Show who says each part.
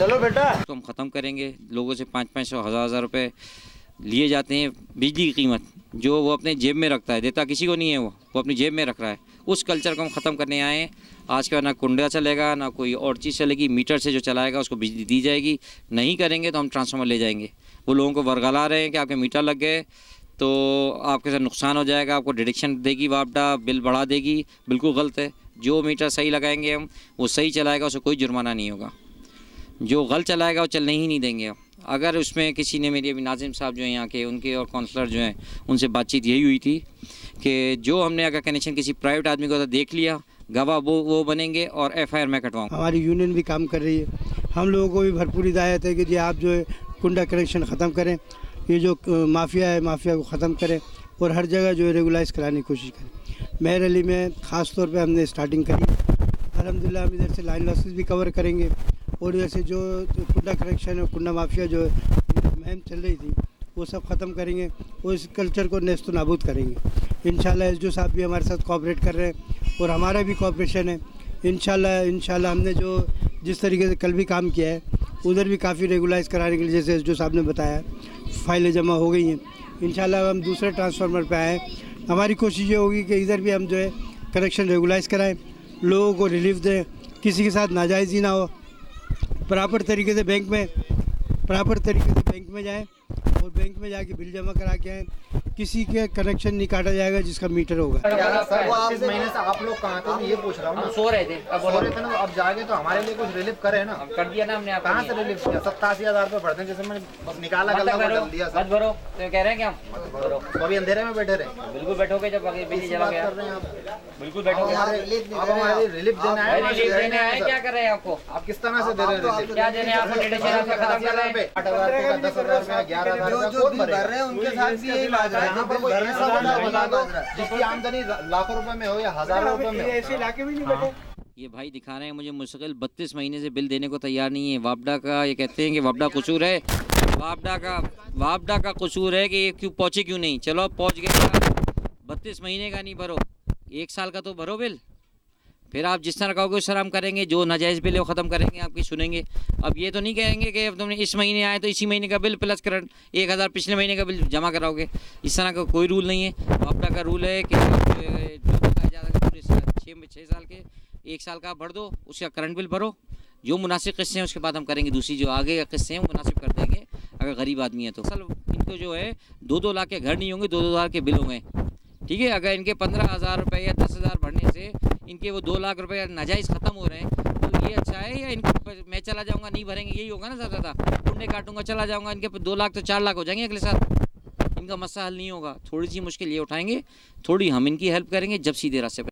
Speaker 1: चलो बेटा।
Speaker 2: तो हम ख़त्म करेंगे। लोगों से 500-500 हज़ार रुपये लिए जाते हैं बिजली की कीमत, जो वो अपने जेब में रखता है, देता किसी को नहीं है, वो अपनी जेब में रख रहा है। उस कल्चर को हम ख़त्म करने आए हैं। आज के बाद ना कुंडा चलेगा, ना कोई और चीज़ चलेगी। मीटर से जो चलाएगा उसको बिजली दी जाएगी। नहीं करेंगे तो हम ट्रांसफार्मर ले जाएंगे। वो लोगों को वर्गला रहे हैं कि आपके मीटर लग गए तो आपके साथ नुकसान हो जाएगा, आपको डिडक्शन देगी वापडा, बिल बढ़ा देगी। बिल्कुल गलत है। जो मीटर सही लगाएंगे हम, वो सही चलाएगा, उससे कोई जुर्माना नहीं होगा। जो गलत चलाएगा वो चलने ही नहीं देंगे। अगर उसमें किसी ने, मेरी अभी नाजिम साहब जो हैं यहाँ के, उनके और काउंसलर जो हैं, उनसे बातचीत यही हुई थी कि जो हमने अगर कनेक्शन किसी प्राइवेट आदमी को देख लिया, गवाह वो बनेंगे और FIR मैं कटवाऊँ।
Speaker 3: हमारी यूनियन भी काम कर रही है। हम लोगों को भी भरपूर हिदायत है कि जी आप जो है कुंडा कनेक्शन ख़त्म करें, ये जो माफिया है माफिया को ख़त्म करें और हर जगह जो है रेगुलाइज कराने की कोशिश करें। मेहर अली में ख़ास तौर पे हमने स्टार्टिंग करी। अल्हम्दुलिल्लाह हम इधर से लाइन लॉसेस भी कवर करेंगे और इधर से जो कुंडा कनेक्शन और कुंडा माफिया जो मुहिम चल रही थी वो सब ख़त्म करेंगे और इस कल्चर को नेस्त नाबूद करेंगे। इंशाल्लाह SDO साहब भी हमारे साथ कोऑपरेट कर रहे हैं और हमारा भी कोऑपरेशन है। इंशाल्लाह हमने जो जिस तरीके से कल भी काम किया है उधर भी काफ़ी रेगुलाइज कराने के लिए, जैसे SDO साहब ने बताया, फाइलें जमा हो गई हैं। इंशाल्लाह हम दूसरे ट्रांसफार्मर पे आए। हमारी कोशिश ये होगी कि इधर भी हम जो है कनेक्शन रेगुलाइज कराएं, लोगों को रिलीफ दें, किसी के साथ नाजायज़ी ना हो, प्रॉपर तरीके से बैंक में जाएं और बैंक में जाके बिल जमा करा के आएँ। किसी के कनेक्शन नहीं काटा जाएगा जिसका मीटर होगा।
Speaker 1: इस महीने से आप लोग कहाँ थे, ये पूछ रहा हूँ।
Speaker 2: सो रहे थे,
Speaker 1: ना, अब जाके तो हमारे लिए कुछ रिलीफ करे ना।
Speaker 2: कर दिया ना हमने।
Speaker 1: कहाँ से रिलीफ किया? 87,000 रुपये भरते हैं, जैसे मैंने निकाला गल्ला को डाल दिया।
Speaker 2: मत भरो तो कह रहे हैं क्या भरो?
Speaker 1: तो अभी अंधेरे में बैठे रहे।
Speaker 2: बिल्कुल बैठोगे जब बिजली जला गया। बिल्कुल बैठोगे।
Speaker 1: आप हमारे रिलीफ देने आए।
Speaker 2: रिलीफ देने आए, क्या कर रहे हैं आपको?
Speaker 1: आप किस तरह से दे रहे हैं रिलीफ?
Speaker 2: क्या देने आपको? 1,500 खत्म कर रहे हैं।
Speaker 1: 8,000 रुपये, 10,000 रुपये, 11,000 रुपये कौन भरेगा?
Speaker 3: उनके साथ भी यही बात है।
Speaker 1: यहाँ पर कोई ऐसा बता दो जिसकी आमदनी लाखों रुपए में हो या हजारों रुपए में हो।
Speaker 3: ऐसे इलाके में नहीं बैठे।
Speaker 2: ये भाई दिखा रहे हैं मुझे मुश्किल 32 महीने से बिल देने को तैयार नहीं है। वापडा का ये कहते हैं कि वापडा कसूर है। वापडा का कसूर है कि ये क्यों पहुँचे क्यों नहीं। चलो अब पहुँच गए। 32 महीने का नहीं भरो, 1 साल का तो भरो बिल। फिर आप जिस तरह कहोगे उस तरह हम करेंगे। जो नाजायज़ बिल है वो ख़त्म करेंगे, आपकी सुनेंगे। अब ये तो नहीं कहेंगे कि अब तुमने इस महीने आए तो इसी महीने का बिल प्लस करंट 1,000 पिछले महीने का बिल जमा कराओगे। इस तरह का कोई रूल नहीं है। वापडा का रूल है कि पूरे 6 साल के 1 साल का भर दो, उसका करंट बिल भरो। जो मुनासिब किस्तें हैं उसके बाद हम करेंगे। दूसरी जो आगे का किस्तें हैं वो मुनासिब कर देंगे अगर गरीब आदमी है तो। असल इनको जो है 2-2 लाख के घर नहीं होंगे, 2-2 लाख के बिल होंगे। ठीक है, अगर इनके 15,000 रुपये या 10,000 भरने से इनके वो 2 लाख रुपये नाजायज़ ख़त्म हो रहे हैं तो ये अच्छा है। या इनको मैं चला जाऊँगा नहीं भरेंगे, यही होगा ना सर। ज़्यादा कुंडे काटूंगा चला जाऊँगा, इनके 2 लाख तो 4 लाख हो जाएंगे अगले साल। इनका मसला हल नहीं होगा। थोड़ी सी मुश्किल ये उठाएंगे, थोड़ी हम इनकी हेल्प करेंगे, जब सीधे रास्ते पर